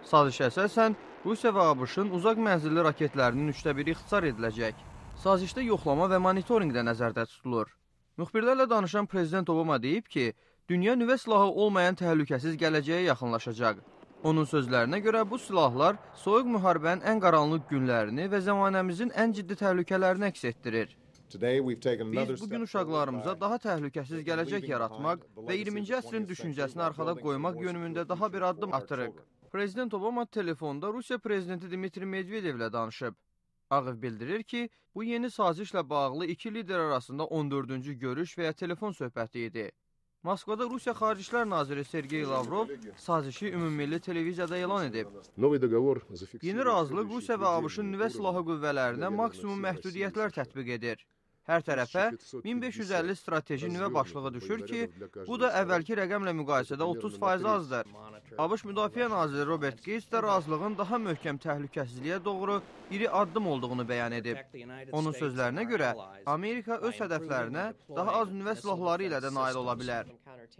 Sazişə əsasən Rusiya və ABŞ-ın uzaq mənzilli raketlərinin 1/3 ixtisar ediləcək. Sazişdə yoxlama və monitorinq də nəzərdə tutulur. Müxbirlərlə danışan Prezident Obama deyib ki, dünya nüvə silahı olmayan təhlükəsiz gələcəyə yaxınlaşacaq. Onun sözlərinə görə bu silahlar soyuq müharibənin ən qaranlıq günlərini və zamanəmizin ən ciddi təhlükələrini əks etdirir. Biz bugün uşaqlarımıza daha təhlükəsiz gələcək yaratmaq və 20-ci əsrin düşüncəsini arxada qoymaq yönümündə daha bir addım atırıq. Prezident Obama telefonda Rusiya prezidenti Dmitri Medvedevlə danışıb. Ağ Ev bildirir ki, bu yeni sazişlə bağlı iki lider arasında 14-cü görüş və ya telefon söhbəti idi. Moskvada Rusiya Xarici İşlər Naziri Sergey Lavrov sazişi ümumilli televiziyada elan edib. Yeni razılıq Rusiya və ABŞ-ın nüvə silahı qüvvələrinə maksimum məhdudiyyətlər tətbiq edir. Hər tərəfə 1550 strateji nüvə başlığı düşür ki, bu da əvvəlki rəqəmlə müqayisədə 30% azdır. ABŞ Müdafiə Naziri Robert Gates də razılığın daha möhkəm təhlükəsizliyə doğru iri addım olduğunu bəyan edib. Onun sözlərinə görə, Amerika öz hədəflərinə daha az nüvə silahları ilə də nail ola bilər.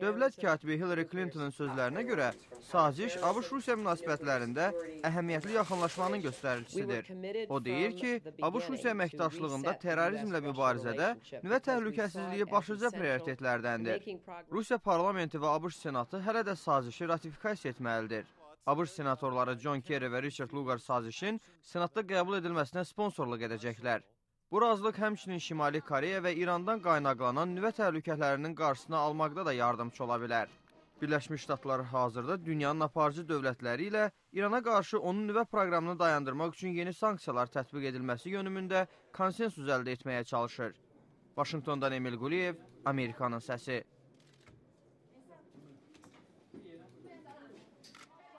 Dövlət katibi Hillary Clinton'ın sözlərinə görə, saziş ABŞ-Rusiya münasibətlərində əhəmiyyətli yaxınlaşmanın göstəricisidir. O deyir ki, ABŞ-Rusiya əməkdaşlığında terrorizmlə mübarizədə nüvə təhlükəsizliyi başlıca prioritetlərdəndir. Rusiya parlamenti və ABŞ senatı hələ də sazişi ratifikasiya etməlidir. ABŞ senatorları John Kerry və Richard Lugar sazişin senatda qəbul edilməsinə sponsorluq edəcəklər. Bu razılıq həmçinin Şimali Koreya və İrandan qaynaqlanan nüvə təhlükələrinin qarşısını almaqda da yardımçı ola bilər. Birləşmiş Ştatlar hazırda dünyanın aparıcı dövlətləri ilə İrana qarşı onun nüvə proqramını dayandırmaq üçün yeni sanksiyalar tətbiq edilməsi yönümündə konsensus əldə etməyə çalışır. Vaşinqtondan Emil Quliyev, Amerikanın səsi.